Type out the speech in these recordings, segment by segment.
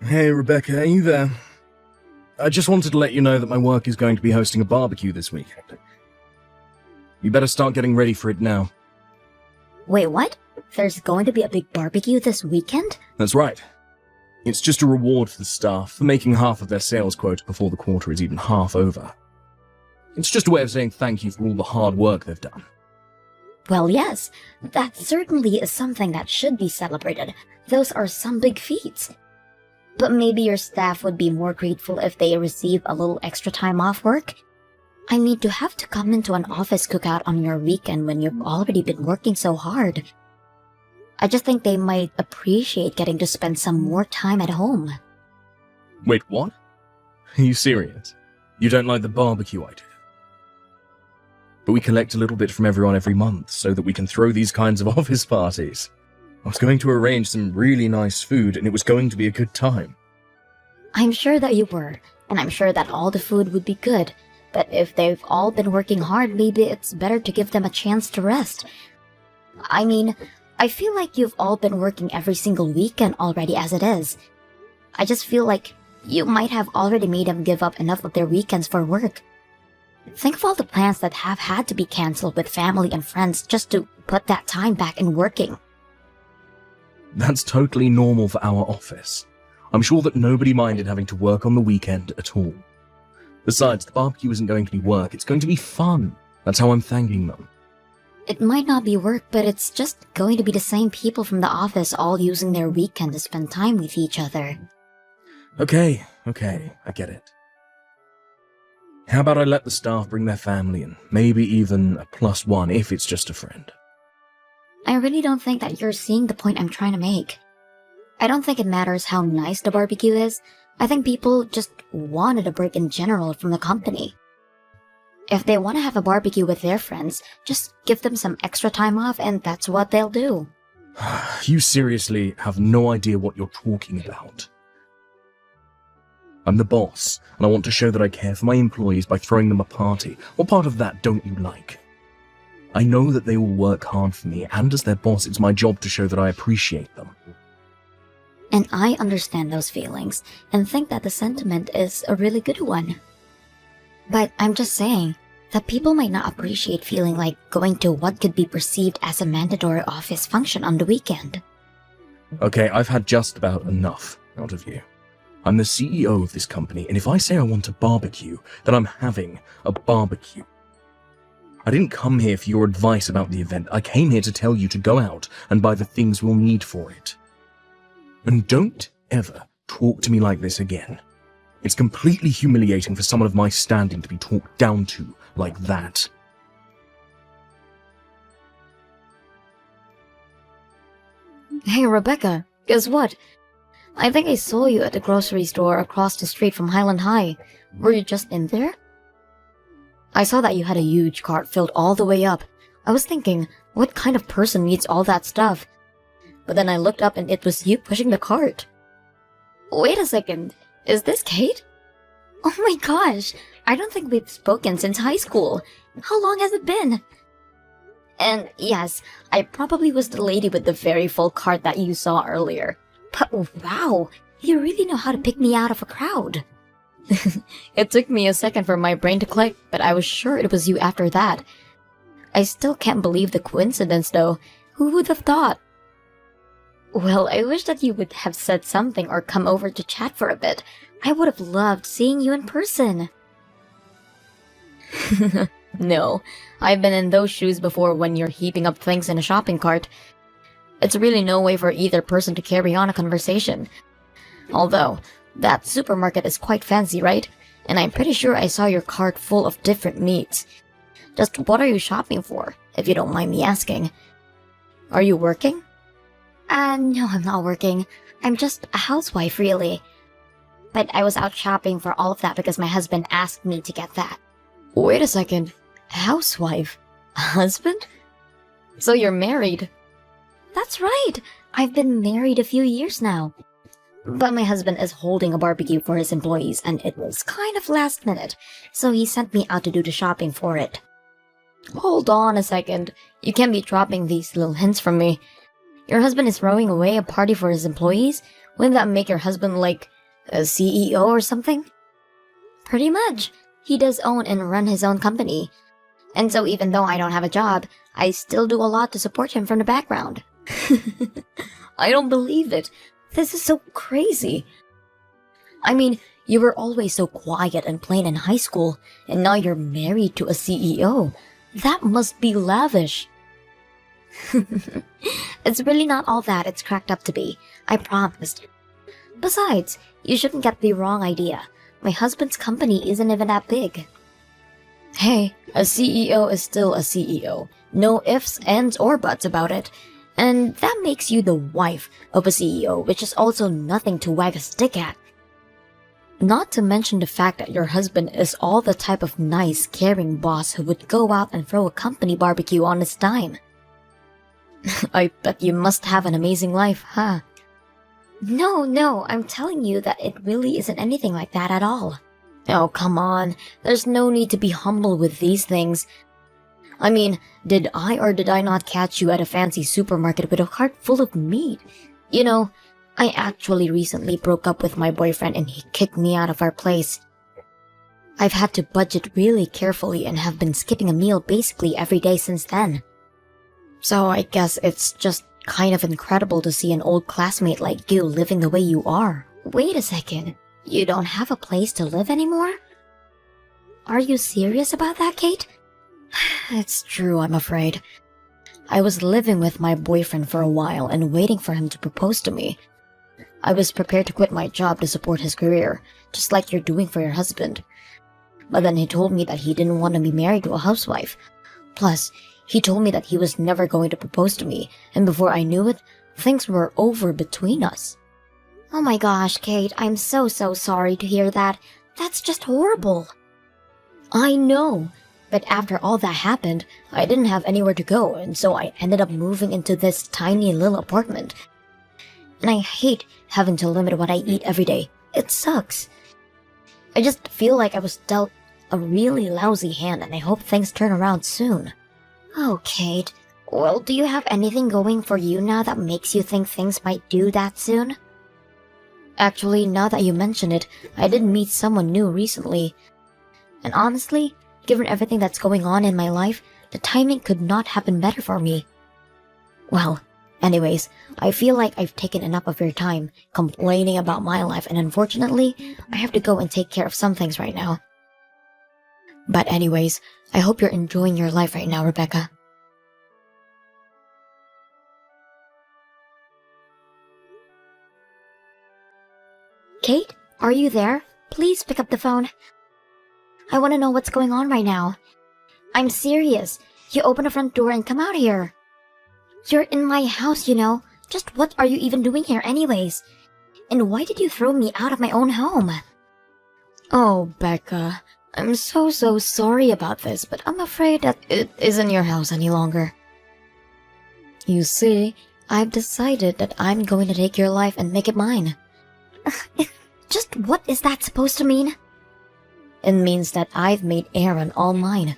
Hey, Rebecca, are you there? I just wanted to let you know that my work is going to be hosting a barbecue this weekend. You better start getting ready for it now. Wait, what? There's going to be a big barbecue this weekend? That's right. It's just a reward for the staff for making half of their sales quota before the quarter is even half over. It's just a way of saying thank you for all the hard work they've done. Well, yes, that certainly is something that should be celebrated. Those are some big feats. But maybe your staff would be more grateful if they receive a little extra time off work? I mean, to have to come into an office cookout on your weekend when you've already been working so hard. I just think they might appreciate getting to spend some more time at home. Wait, what? Are you serious? You don't like the barbecue idea? But we collect a little bit from everyone every month so that we can throw these kinds of office parties. I was going to arrange some really nice food and it was going to be a good time. I'm sure that you were, and I'm sure that all the food would be good. But if they've all been working hard, maybe it's better to give them a chance to rest. I mean, I feel like you've all been working every single weekend already as it is. I just feel like you might have already made them give up enough of their weekends for work. Think of all the plans that have had to be cancelled with family and friends just to put that time back in working. That's totally normal for our office. I'm sure that nobody minded having to work on the weekend at all. Besides, the barbecue isn't going to be work, it's going to be fun. That's how I'm thanking them. It might not be work, but it's just going to be the same people from the office all using their weekend to spend time with each other. Okay, I get it. How about I let the staff bring their family and maybe even a +1 if it's just a friend? I really don't think that you're seeing the point I'm trying to make. I don't think it matters how nice the barbecue is. I think people just wanted a break in general from the company. If they want to have a barbecue with their friends, just give them some extra time off and that's what they'll do. You seriously have no idea what you're talking about. I'm the boss, and I want to show that I care for my employees by throwing them a party. What part of that don't you like? I know that they will work hard for me, and as their boss, it's my job to show that I appreciate them. And I understand those feelings, and think that the sentiment is a really good one. But I'm just saying that people might not appreciate feeling like going to what could be perceived as a mandatory office function on the weekend. Okay, I've had just about enough out of you. I'm the CEO of this company, and if I say I want a barbecue, then I'm having a barbecue. I didn't come here for your advice about the event. I came here to tell you to go out and buy the things we'll need for it. And don't ever talk to me like this again. It's completely humiliating for someone of my standing to be talked down to like that. Hey Rebecca, guess what? I think I saw you at the grocery store across the street from Highland High. Were you just in there? I saw that you had a huge cart filled all the way up. I was thinking, what kind of person needs all that stuff? But then I looked up and it was you pushing the cart. Wait a second, is this Kate? Oh my gosh, I don't think we've spoken since high school. How long has it been? And yes, I probably was the lady with the very full cart that you saw earlier. But wow, you really know how to pick me out of a crowd. It took me a second for my brain to click, but I was sure it was you after that. I still can't believe the coincidence though. Who would have thought? Well, I wish that you would have said something or come over to chat for a bit. I would have loved seeing you in person. No, I've been in those shoes before when you're heaping up things in a shopping cart. It's really no way for either person to carry on a conversation. Although, that supermarket is quite fancy, right? And I'm pretty sure I saw your cart full of different meats. Just what are you shopping for, if you don't mind me asking? Are you working? No, I'm not working. I'm just a housewife, really. But I was out shopping for all of that because my husband asked me to get that. Wait a second. Housewife? Husband? So you're married? That's right. I've been married a few years now. But my husband is holding a barbecue for his employees and it was kind of last minute, so he sent me out to do the shopping for it. Hold on a second. You can't be dropping these little hints from me. Your husband is throwing away a party for his employees? Wouldn't that make your husband like a CEO or something? Pretty much. He does own and run his own company. And so even though I don't have a job, I still do a lot to support him from the background. I don't believe it. This is so crazy. I mean, you were always so quiet and plain in high school, and now you're married to a CEO. That must be lavish. It's really not all that it's cracked up to be, I promised. Besides, you shouldn't get the wrong idea. My husband's company isn't even that big. Hey, a CEO is still a CEO. No ifs, ands, or buts about it. And that makes you the wife of a CEO, which is also nothing to wag a stick at. Not to mention the fact that your husband is all the type of nice, caring boss who would go out and throw a company barbecue on his dime. I bet you must have an amazing life, huh? No, I'm telling you that it really isn't anything like that at all. Oh, come on. There's no need to be humble with these things. I mean, did I or did I not catch you at a fancy supermarket with a cart full of meat? You know, I actually recently broke up with my boyfriend and he kicked me out of our place. I've had to budget really carefully and have been skipping a meal basically every day since then. So I guess it's just kind of incredible to see an old classmate like you living the way you are. Wait a second, you don't have a place to live anymore? Are you serious about that, Kate? It's true, I'm afraid. I was living with my boyfriend for a while and waiting for him to propose to me. I was prepared to quit my job to support his career, just like you're doing for your husband. But then he told me that he didn't want to be married to a housewife. Plus, he told me that he was never going to propose to me, and before I knew it, things were over between us. Oh my gosh, Kate, I'm so sorry to hear that. That's just horrible. I know, but after all that happened, I didn't have anywhere to go, and so I ended up moving into this tiny little apartment. And I hate having to limit what I eat every day. It sucks. I just feel like I was dealt a really lousy hand, and I hope things turn around soon. Oh, Kate. Well, do you have anything going for you now that makes you think things might do that soon? Actually, now that you mention it, I did meet someone new recently. And honestly, given everything that's going on in my life, the timing could not have been better for me. Well, anyways, I feel like I've taken enough of your time complaining about my life, and unfortunately, I have to go and take care of some things right now. But anyways, I hope you're enjoying your life right now, Rebecca. Kate, are you there? Please pick up the phone. I want to know what's going on right now. I'm serious. You open the front door and come out here. You're in my house, you know. Just what are you even doing here anyways? And why did you throw me out of my own home? Oh, Becca, I'm so sorry about this, but I'm afraid that it isn't your house any longer. You see, I've decided that I'm going to take your life and make it mine. Just what is that supposed to mean? It means that I've made Aaron all mine.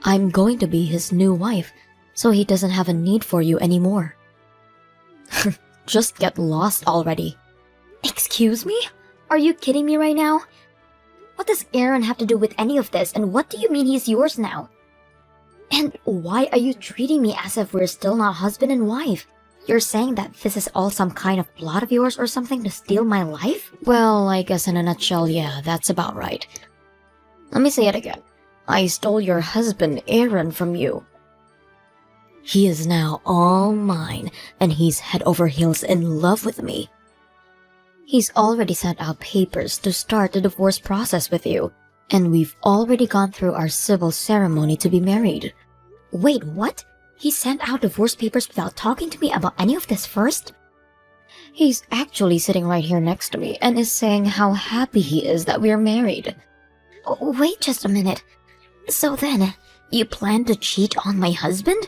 I'm going to be his new wife, so he doesn't have a need for you anymore. Just get lost already. Excuse me? Are you kidding me right now? What does Aaron have to do with any of this, and what do you mean he's yours now? And why are you treating me as if we're still not husband and wife? You're saying that this is all some kind of plot of yours or something to steal my life? Well, I guess in a nutshell, yeah, that's about right. Let me say it again. I stole your husband, Aaron, from you. He is now all mine, and he's head over heels in love with me. He's already sent out papers to start the divorce process with you, and we've already gone through our civil ceremony to be married. Wait, what? He sent out divorce papers without talking to me about any of this first? He's actually sitting right here next to me and is saying how happy he is that we're married. Oh, wait just a minute. So then, you plan to cheat on my husband?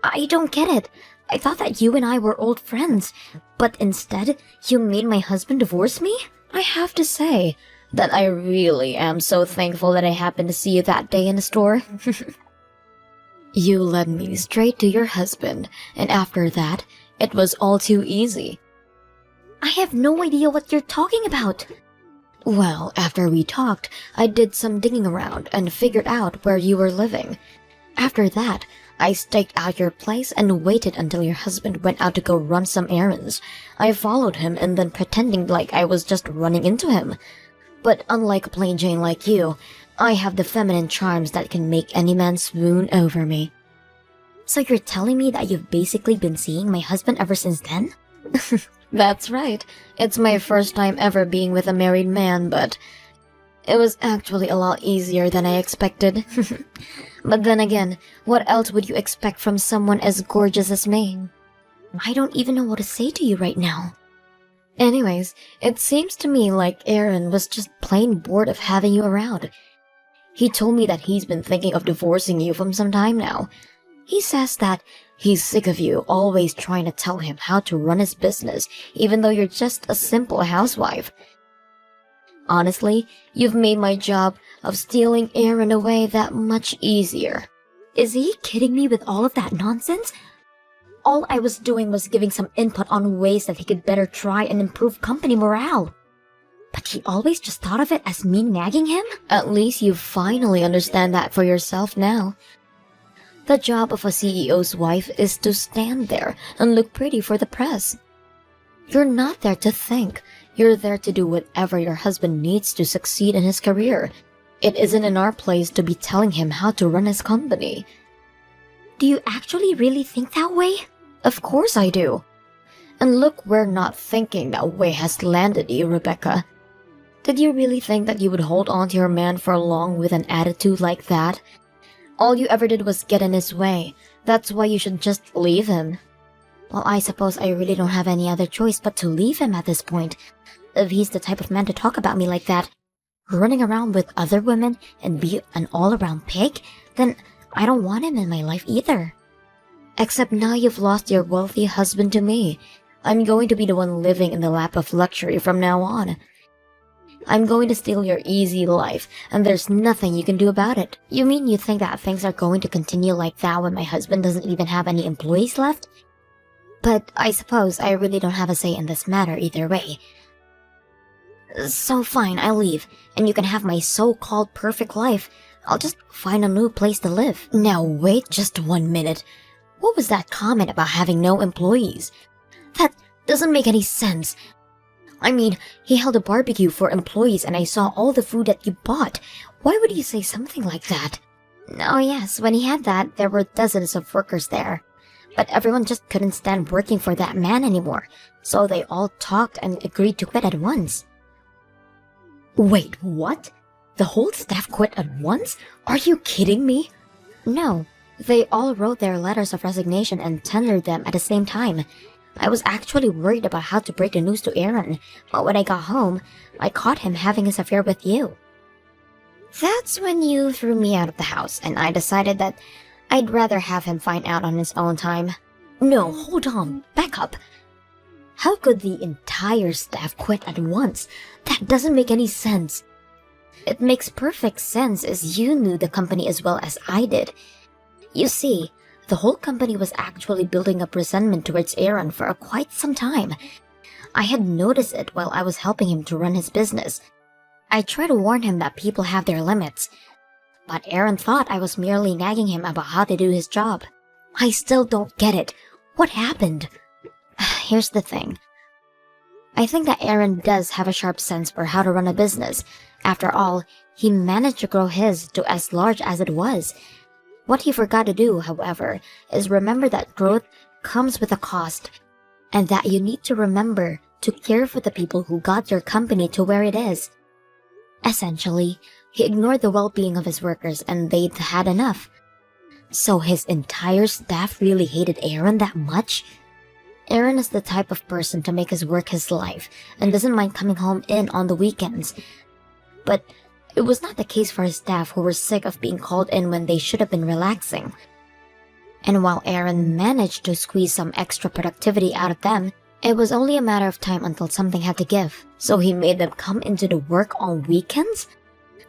I don't get it. I thought that you and I were old friends, but instead, you made my husband divorce me? I have to say that I really am so thankful that I happened to see you that day in the store. You led me straight to your husband, and after that, it was all too easy. I have no idea what you're talking about. Well, after we talked, I did some digging around and figured out where you were living. After that, I staked out your place and waited until your husband went out to go run some errands. I followed him and then pretending like I was just running into him. But unlike a plain Jane like you, I have the feminine charms that can make any man swoon over me. So you're telling me that you've basically been seeing my husband ever since then? That's right. It's my first time ever being with a married man, but it was actually a lot easier than I expected. But then again, what else would you expect from someone as gorgeous as me? I don't even know what to say to you right now. Anyways, it seems to me like Aaron was just plain bored of having you around. He told me that he's been thinking of divorcing you from some time now. He says that he's sick of you always trying to tell him how to run his business, even though you're just a simple housewife. Honestly, you've made my job of stealing Aaron away that much easier. Is he kidding me with all of that nonsense? All I was doing was giving some input on ways that he could better try and improve company morale. But he always just thought of it as me nagging him? At least you finally understand that for yourself now. The job of a CEO's wife is to stand there and look pretty for the press. You're not there to think. You're there to do whatever your husband needs to succeed in his career. It isn't in our place to be telling him how to run his company. Do you actually really think that way? Of course I do. And look where not thinking that way has landed you, Rebecca. Did you really think that you would hold on to your man for long with an attitude like that? All you ever did was get in his way. That's why you should just leave him. Well, I suppose I really don't have any other choice but to leave him at this point. If he's the type of man to talk about me like that, running around with other women and be an all-around pig, then I don't want him in my life either. Except now you've lost your wealthy husband to me. I'm going to be the one living in the lap of luxury from now on. I'm going to steal your easy life, and there's nothing you can do about it. You mean you think that things are going to continue like that when my husband doesn't even have any employees left? But I suppose I really don't have a say in this matter either way. So fine, I'll leave, and you can have my so-called perfect life. I'll just find a new place to live. Now wait just 1 minute. What was that comment about having no employees? That doesn't make any sense. I mean, he held a barbecue for employees and I saw all the food that you bought. Why would you say something like that? Oh yes, when he had that, there were dozens of workers there. But everyone just couldn't stand working for that man anymore, so they all talked and agreed to quit at once. Wait, what? The whole staff quit at once? Are you kidding me? No, they all wrote their letters of resignation and tendered them at the same time. I was actually worried about how to break the news to Aaron, but when I got home, I caught him having his affair with you. That's when you threw me out of the house, and I decided that I'd rather have him find out on his own time. No, hold on, back up. How could the entire staff quit at once? That doesn't make any sense. It makes perfect sense as you knew the company as well as I did. You see, the whole company was actually building up resentment towards Aaron for quite some time. I had noticed it while I was helping him to run his business. I tried to warn him that people have their limits, but Aaron thought I was merely nagging him about how to do his job. I still don't get it. What happened? Here's the thing. I think that Aaron does have a sharp sense for how to run a business. After all, he managed to grow his to as large as it was. What he forgot to do, however, is remember that growth comes with a cost, and that you need to remember to care for the people who got your company to where it is. Essentially, he ignored the well-being of his workers and they'd had enough. So his entire staff really hated Aaron that much? Aaron is the type of person to make his work his life and doesn't mind coming home in on the weekends. But it was not the case for his staff, who were sick of being called in when they should have been relaxing. And while Aaron managed to squeeze some extra productivity out of them, it was only a matter of time until something had to give. So he made them come into the work on weekends?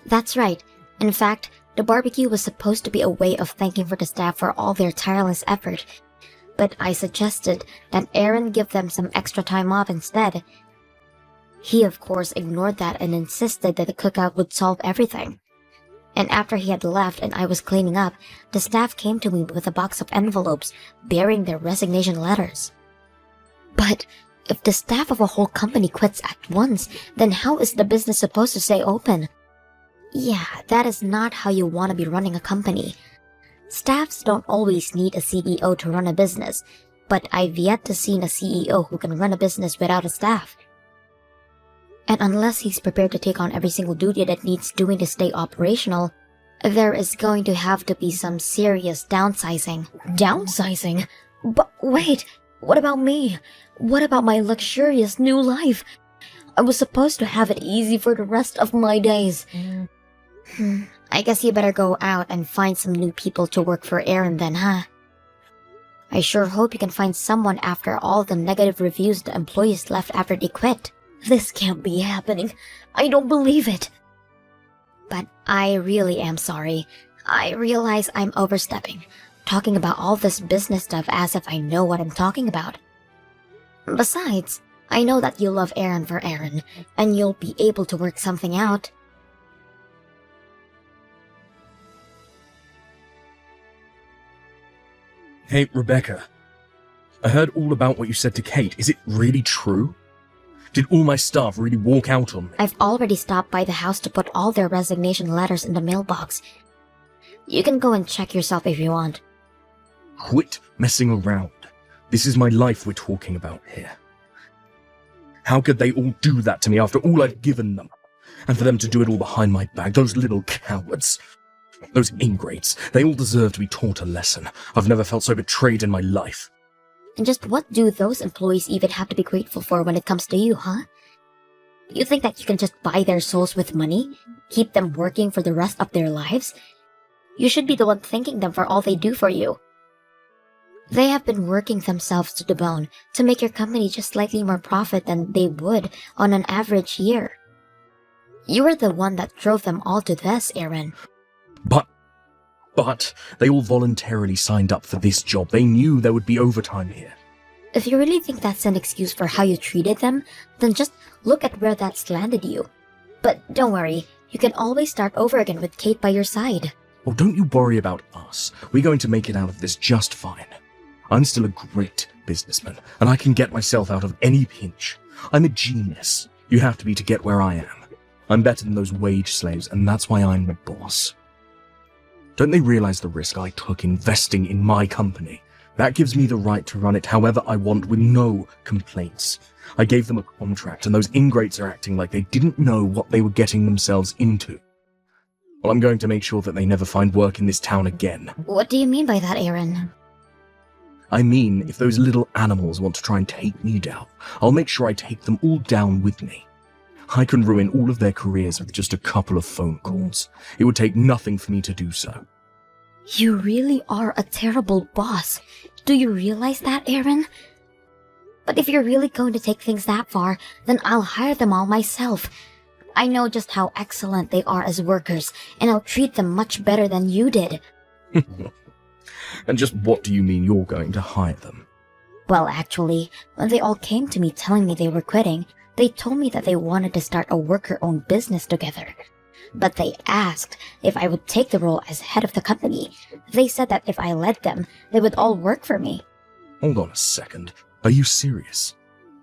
That's right. In fact, the barbecue was supposed to be a way of thanking for the staff for all their tireless effort. but I suggested that Aaron give them some extra time off instead. He of course ignored that and insisted that the cookout would solve everything. And after he had left and I was cleaning up, the staff came to me with a box of envelopes bearing their resignation letters. But if the staff of a whole company quits at once, then how is the business supposed to stay open? Yeah, that is not how you want to be running a company. Staffs don't always need a CEO to run a business, but I've yet to see a CEO who can run a business without a staff. And unless he's prepared to take on every single duty that needs doing to stay operational, there is going to have to be some serious downsizing. Downsizing? But wait, what about me? What about my luxurious new life? I was supposed to have it easy for the rest of my days. I guess you better go out and find some new people to work for Aaron then, huh? I sure hope you can find someone after all the negative reviews the employees left after they quit. This can't be happening. I don't believe it. But I really am sorry. I realize I'm overstepping, talking about all this business stuff as if I know what I'm talking about. Besides, I know that you love Aaron for Aaron, and you'll be able to work something out. Hey, Rebecca. I heard all about what you said to Kate. Is it really true? Did all my staff really walk out on me? I've already stopped by the house to put all their resignation letters in the mailbox. You can go and check yourself if you want. Quit messing around. This is my life we're talking about here. How could they all do that to me after all I'd given them? And for them to do it all behind my back, those little cowards. Those ingrates, they all deserve to be taught a lesson. I've never felt so betrayed in my life. And just what do those employees even have to be grateful for when it comes to you, huh? You think that you can just buy their souls with money? Keep them working for the rest of their lives? You should be the one thanking them for all they do for you. They have been working themselves to the bone to make your company just slightly more profit than they would on an average year. You were the one that drove them all to this, Aaron. But they all voluntarily signed up for this job. They knew there would be overtime here. If you really think that's an excuse for how you treated them, then just look at where that's landed you. But don't worry, you can always start over again with Kate by your side. Well, don't you worry about us. We're going to make it out of this just fine. I'm still a great businessman, and I can get myself out of any pinch. I'm a genius. You have to be to get where I am. I'm better than those wage slaves, and that's why I'm the boss. Don't they realize the risk I took investing in my company? That gives me the right to run it however I want with no complaints. I gave them a contract, and those ingrates are acting like they didn't know what they were getting themselves into. Well, I'm going to make sure that they never find work in this town again. What do you mean by that, Aaron? I mean, if those little animals want to try and take me down, I'll make sure I take them all down with me. I can ruin all of their careers with just a couple of phone calls. It would take nothing for me to do so. You really are a terrible boss. Do you realize that, Aaron? But if you're really going to take things that far, then I'll hire them all myself. I know just how excellent they are as workers, and I'll treat them much better than you did. And just what do you mean you're going to hire them? Well, actually, when they all came to me telling me they were quitting, they told me that they wanted to start a worker-owned business together. But they asked if I would take the role as head of the company. They said that if I led them, they would all work for me. Hold on a second. Are you serious?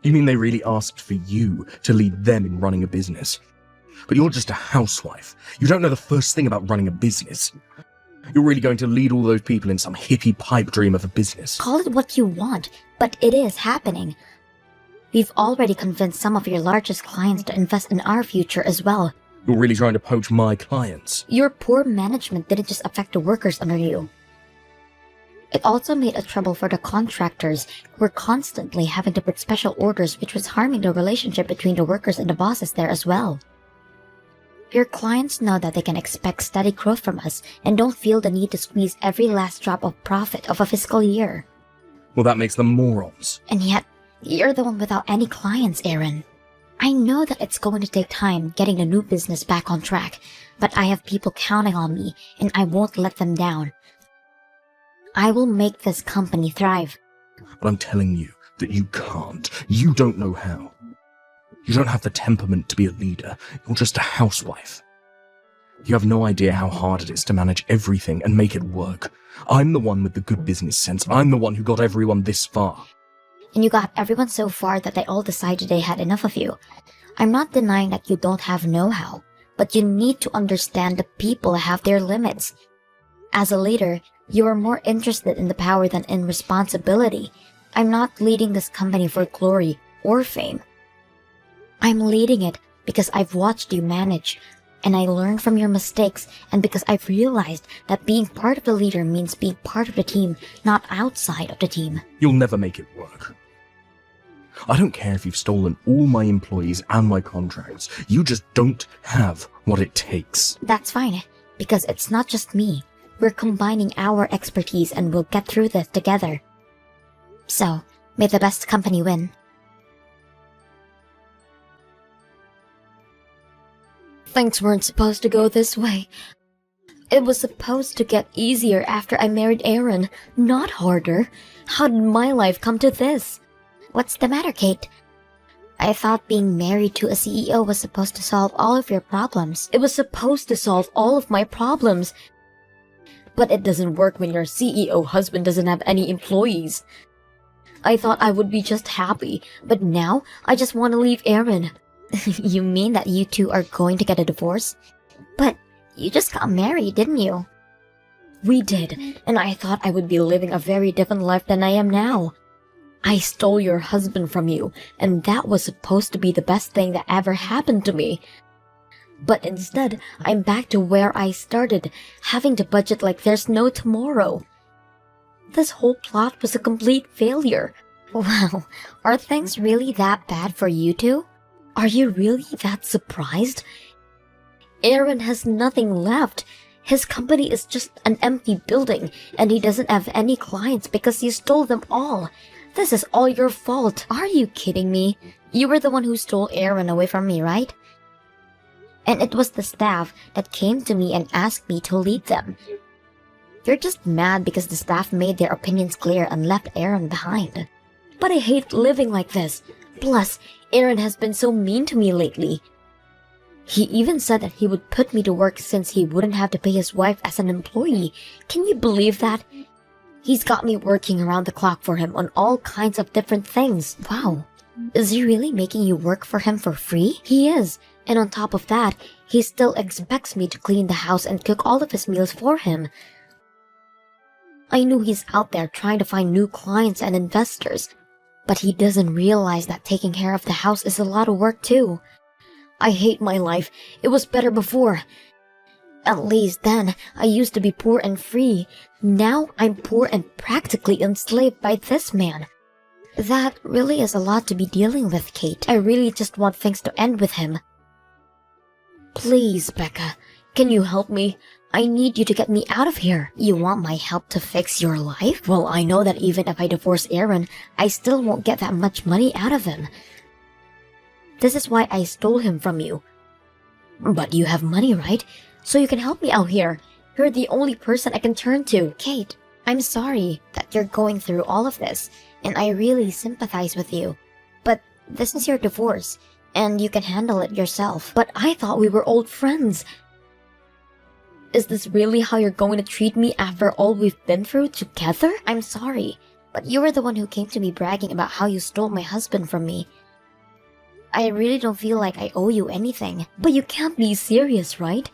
You mean they really asked for you to lead them in running a business? But you're just a housewife. You don't know the first thing about running a business. You're really going to lead all those people in some hippie pipe dream of a business. Call it what you want, but it is happening. We've already convinced some of your largest clients to invest in our future as well. You're really trying to poach my clients. Your poor management didn't just affect the workers under you. It also made it trouble for the contractors who were constantly having to put special orders, which was harming the relationship between the workers and the bosses there as well. Your clients know that they can expect steady growth from us and don't feel the need to squeeze every last drop of profit of a fiscal year. Well, that makes them morons. And yet, you're the one without any clients, Aaron. I know that it's going to take time getting the new business back on track, but I have people counting on me, and I won't let them down. I will make this company thrive. but I'm telling you that you can't. You don't know how. You don't have the temperament to be a leader. You're just a housewife. You have no idea how hard it is to manage everything and make it work. I'm the one with the good business sense. I'm the one who got everyone this far. And you got everyone so far that they all decided they had enough of you. I'm not denying that you don't have know-how, but you need to understand the people have their limits. As a leader, you are more interested in the power than in responsibility. I'm not leading this company for glory or fame. I'm leading it because I've watched you manage, and I learned from your mistakes, and because I've realized that being part of the leader means being part of the team, not outside of the team. You'll never make it work. I don't care if you've stolen all my employees and my contracts. You just don't have what it takes. That's fine, because it's not just me. We're combining our expertise and we'll get through this together. So, may the best company win. Things weren't supposed to go this way. It was supposed to get easier after I married Aaron, not harder. How did my life come to this? What's the matter, Kate? I thought being married to a CEO was supposed to solve all of your problems. It was supposed to solve all of my problems. But it doesn't work when your CEO husband doesn't have any employees. I thought I would be just happy, but now I just want to leave Aaron. You mean that you two are going to get a divorce? But you just got married, didn't you? We did, and I thought I would be living a very different life than I am now. I stole your husband from you, and that was supposed to be the best thing that ever happened to me. But instead, I'm back to where I started, having to budget like there's no tomorrow. This whole plot was a complete failure. Wow, are things really that bad for you two? Are you really that surprised? Aaron has nothing left. His company is just an empty building, and he doesn't have any clients because you stole them all. This is all your fault. Are you kidding me? You were the one who stole Aaron away from me, right? And it was the staff that came to me and asked me to lead them. You're just mad because the staff made their opinions clear and left Aaron behind. But I hate living like this. Plus, Aaron has been so mean to me lately. He even said that he would put me to work since he wouldn't have to pay his wife as an employee. Can you believe that? He's got me working around the clock for him on all kinds of different things. Wow. Is he really making you work for him for free? He is. And on top of that, he still expects me to clean the house and cook all of his meals for him. I knew he's out there trying to find new clients and investors, but he doesn't realize that taking care of the house is a lot of work too. I hate my life. It was better before. At least then, I used to be poor and free. Now I'm poor and practically enslaved by this man. That really is a lot to be dealing with, Kate. I really just want things to end with him. Please, Becca, can you help me? I need you to get me out of here. You want my help to fix your life? Well, I know that even if I divorce Aaron, I still won't get that much money out of him. This is why I stole him from you. But you have money, right? So you can help me out here. You're the only person I can turn to. Kate, I'm sorry that you're going through all of this, and I really sympathize with you. But this is your divorce, and you can handle it yourself. But I thought we were old friends. Is this really how you're going to treat me after all we've been through together? I'm sorry, but you were the one who came to me bragging about how you stole my husband from me. I really don't feel like I owe you anything. But you can't be serious, right?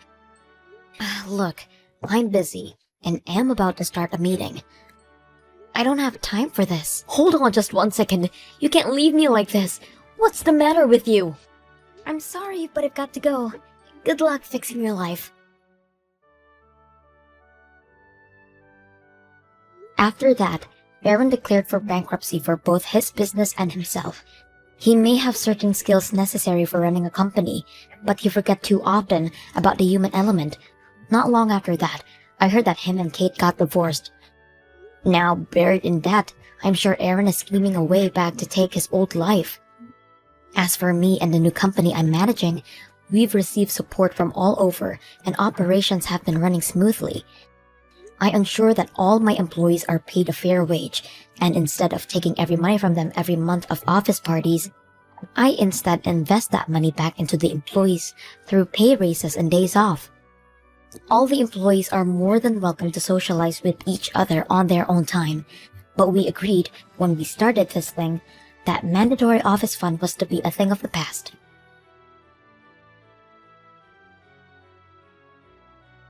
Look, I'm busy, and am about to start a meeting. I don't have time for this. Hold on just 1 second. You can't leave me like this. What's the matter with you? I'm sorry, but I've got to go. Good luck fixing your life. After that, Aaron declared for bankruptcy for both his business and himself. He may have certain skills necessary for running a company, but he forget too often about the human element. Not long after that, I heard that him and Kate got divorced. Now, buried in debt, I'm sure Aaron is scheming a way back to take his old life. As for me and the new company I'm managing, we've received support from all over, and operations have been running smoothly. I ensure that all my employees are paid a fair wage, and instead of taking every money from them every month of office parties, I instead invest that money back into the employees through pay raises and days off. All the employees are more than welcome to socialize with each other on their own time, but we agreed when we started this thing that mandatory office fun was to be a thing of the past.